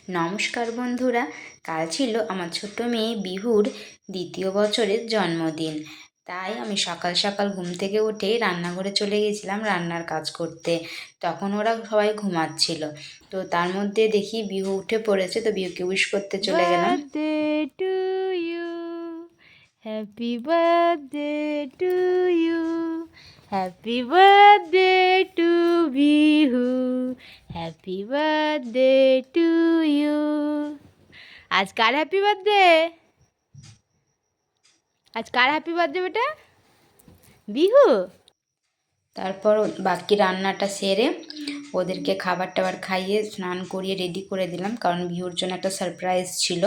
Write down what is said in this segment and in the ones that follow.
নমস্কার বন্ধুরা, কাল ছিল আমার ছোট্ট মেয়ে বিহুর ২য় বছরের জন্মদিন। তাই আমি সকাল সকাল ঘুম থেকে উঠে রান্নাঘরে চলে গেছিলাম রান্নার কাজ করতে। তখন ওরা সবাই ঘুমাচ্ছিল, তো তার মধ্যে দেখি বিহু উঠে পড়েছে, তো বিহুকে উইশ করতে চলে গেলাম। Birthday to you, happy birthday to you, happy birthday to Bihu, happy birthday to you. আজ কার হ্যাপি বার্থডে? আজ কার হ্যাপি বার্থডে বেটা? বিহু। তারপর বাকি রান্নাটা সেরে ওদেরকে খাবার টাবার খাইয়ে স্নান করিয়ে রেডি করে দিলাম, কারণ বিহুর জন্য একটা সারপ্রাইজ ছিল।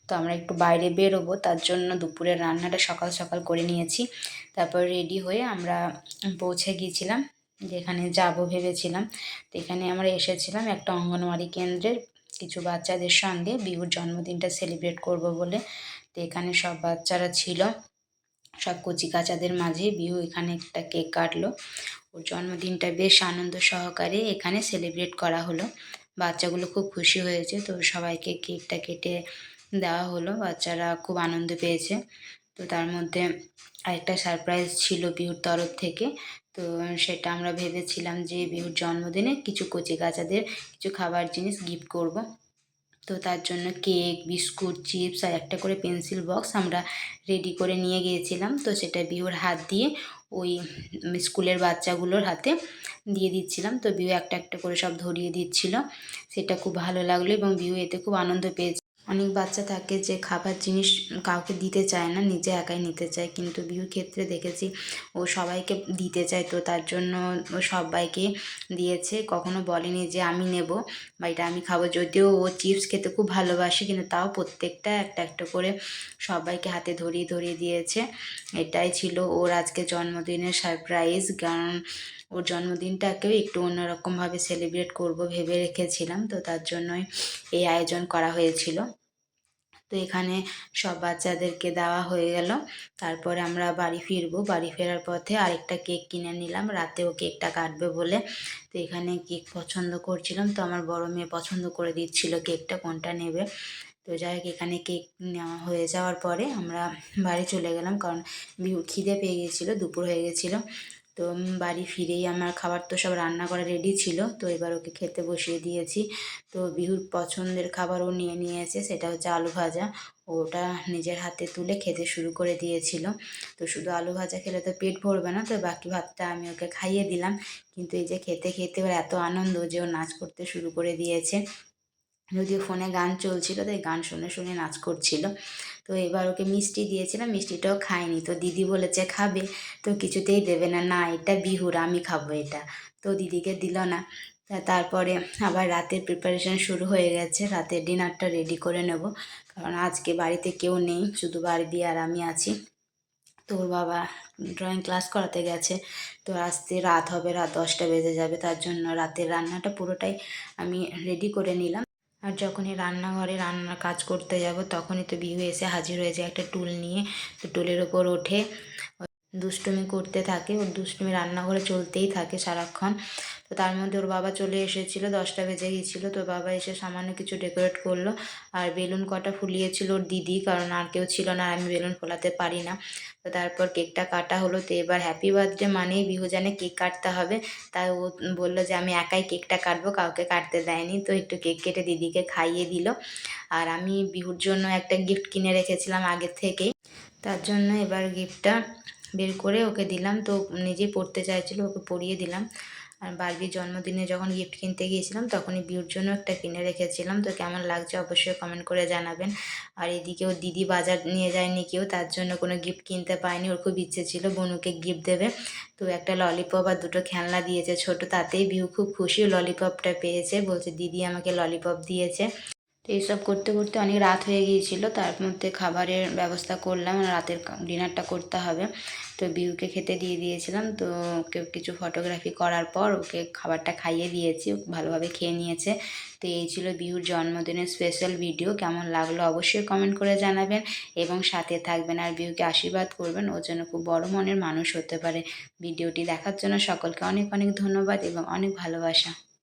তো আমরা একটু বাইরে বেরোবো, তার জন্য দুপুরের রান্নাটা সকাল সকাল করে নিয়েছি। তারপর রেডি হয়ে আমরা পৌঁছে গিয়েছিলাম যেখানে যাব ভেবেছিলাম। তো এখানে আমরা এসেছিলাম একটা অঙ্গনওয়াড়ি কেন্দ্রের কিছু বাচ্চাদের সঙ্গে বিহুর জন্মদিনটা সেলিব্রেট করব বলে। তো এখানে সব বাচ্চারা ছিল, সব কচি কাচাদের মাঝে বিহু এখানে একটা কেক কাটলো। ওর জন্মদিনটা বেশ আনন্দ সহকারে এখানে সেলিব্রেট করা হলো। বাচ্চাগুলো খুব খুশি হয়েছে, তো সবাইকে কেকটা কেটে দেওয়া হলো। বাচ্চারা খুব আনন্দ পেয়েছে। তো তার মধ্যে আরেকটা সারপ্রাইজ ছিল বিহুর তরফ থেকে। তো সেটা আমরা ভেবেছিলাম যে বিহুর জন্মদিনে কিছু কচি কাচাদের কিছু খাবার জিনিস গিফট করব। তো তার জন্য কেক, বিস্কুট, চিপস আর একটা করে পেন্সিল বক্স আমরা রেডি করে নিয়ে গিয়েছিলাম। তো সেটা বিহুর হাত দিয়ে ওই স্কুলের বাচ্চাগুলোর হাতে দিয়ে দিচ্ছিলাম। তো বিহু একটা একটা করে সব ধরিয়ে দিচ্ছিল। সেটা খুব ভালো লাগলো এবং বিহু এতে খুব আনন্দ পেয়েছে। অনেক বাচ্চা থাকে যে খাবার জিনিস কাউকে দিতে চায় না, নিজে একাই নিতে চায়, কিন্তু বিহুর ক্ষেত্রে দেখেছি ও সবাইকে দিতে চায়। তো তার জন্য ও সবাইকে দিয়েছে, কখনো বলেনি যে আমি নেব বা এটা আমি খাবো। যদিও ও চিপস খেতে খুব ভালোবাসে, কিন্তু তাও প্রত্যেকটা একটা একটা করে সবাইকে হাতে ধরিয়ে ধরিয়ে দিয়েছে। এটাই ছিল ওর আজকে জন্মদিনের সারপ্রাইজ, কারণ ওর জন্মদিনটাকেও একটু অন্যরকমভাবে সেলিব্রেট করব ভেবে রেখেছিলাম। তো তার জন্যই এই আয়োজন করা হয়েছিল। তো এখানে সব বাচ্চাদেরকে দেওয়া হয়ে গেল। তারপরে আমরা বাড়ি ফিরবো। বাড়ি ফেরার পথে আরেকটা কেক কিনে নিলাম, রাতেও কেকটা কাটবে বলে। তো এখানে কেক পছন্দ করছিলাম, তো আমার বড় মেয়ে পছন্দ করে দিচ্ছিল কেকটা কোনটা নেবে। তো যাই হোক, এখানে কেক নেওয়া হয়ে যাওয়ার পরে আমরা বাড়ি চলে গেলাম, কারণ বিহু খিদে পেয়ে গেছিলো, দুপুর হয়ে গেছিলো। তো বাড়ি ফিরেই আমার খাবার তো সব রান্না করা রেডি ছিল, তো এবার ওকে খেতে বসিয়ে দিয়েছি। তো বিহুর পছন্দের খাবার ও নিয়ে নিয়েছে, সেটা হচ্ছে আলু ভাজা। ওটা নিজের হাতে তুলে খেতে শুরু করে দিয়েছিল। তো শুধু আলু ভাজা খেলে তো পেট ভরবে না, তো বাকি ভাতটা আমি ওকে খাইয়ে দিলাম। কিন্তু এই যে খেতে খেতে ওর এত আনন্দ যে ও নাচ করতে শুরু করে দিয়েছে। যদিও ফোনে গান চলছিল, তাই গান শুনে শুনে নাচ করছিল। তো এবার ওকে মিষ্টি দিয়েছিলাম, মিষ্টিটাও খায়নি। তো দিদি বলেছে খাবে, তো কিছুতেই দেবে না, না এটা বিহুর, আমি খাবো এটা। তো দিদিকে দিল না। তারপরে আবার রাতের প্রিপারেশন শুরু হয়ে গেছে, রাতের ডিনারটা রেডি করে নেব, কারণ আজকে বাড়িতে কেউ নেই, শুধু বাড়ি আর আমি আছি। তো ওর বাবা ড্রয়িং ক্লাস করাতে গেছে, তো আসতে রাত হবে, রাত 10টা বেজে যাবে। তার জন্য রাতের রান্নাটা পুরোটাই আমি রেডি করে নিলাম। আর যখনই রান্নাঘরে রান্নার কাজ করতে যাব, তখনই তো বিহু এসে হাজির হয়েছে একটা টুল নিয়ে। তো টুলের ওপর ওঠে দুষ্টুমি করতে থাকে, ওর দুষ্টুমি রান্নাঘরে চলতেই থাকে সারাক্ষণ। তো তার মধ্যে ওর বাবা চলে এসেছিলো, 10টা বেজে গিয়েছিলো। তো বাবা এসে সামান্য কিছু ডেকোরেট করলো, আর বেলুন কটা ফুলিয়েছিল ওর দিদি, কারণ আর কেউ ছিল না, আর আমি বেলুন ফোলাতে পারি না। তো তারপর কেকটা কাটা হলো। তো এবার হ্যাপি বার্থডে মানেই বিহু জানে কেক কাটতে হবে। তাই ও বললো যে আমি একাই কেকটা কাটবো, কাউকে কাটতে দেয়নি। তো একটু কেক কেটে দিদিকে খাইয়ে দিল। আর আমি বিহুর জন্য একটা গিফট কিনে রেখেছিলাম আগের থেকেই, তার জন্য এবার গিফটটা বের করে ওকে দিলাম। তো নিজেই পড়তে চাইছিল, ওকে পরিয়ে দিলাম। আর বার্বির জন্মদিনে যখন গিফট কিনতে গিয়েছিলাম, তখনই বিহুর জন্য একটা কিনে রেখেছিলাম। তো কেমন লাগছে অবশ্যই কমেন্ট করে জানাবেন। আর এদিকে ওর দিদি বাজার নিয়ে যায়নি কেউ, তার জন্য কোনো গিফট কিনতে পায়নি। ওর খুব ইচ্ছে ছিল বনুকে গিফট দেবে। তো একটা ললিপপ আর দুটো খেলনা দিয়েছে ছোট, তাতেই বিহু খুব খুশি। ললিপপটা পেয়েছে, বলছে দিদি আমাকে ললিপপ দিয়েছে। তো এইসব করতে করতে অনেক রাত হয়ে গিয়েছিল। তার মধ্যে খাবারের ব্যবস্থা করলাম, রাতের ডিনারটা করতে হবে। তো বিহুকে খেতে দিয়ে দিয়েছিলাম। তো ওকে কিছু ফটোগ্রাফি করার পর ওকে খাবারটা খাইয়ে দিয়েছি, ও ভালোভাবে খেয়ে নিয়েছে। তো এই ছিল বিহুর জন্মদিনের স্পেশাল ভিডিও। কেমন লাগলো অবশ্যই কমেন্ট করে জানাবেন এবং সাথে থাকবেন আর বিহুকে আশীর্বাদ করবেন, ও যেন খুব বড় মনের মানুষ হতে পারে। ভিডিওটি দেখার জন্য সকলকে অনেক অনেক ধন্যবাদ এবং অনেক ভালোবাসা।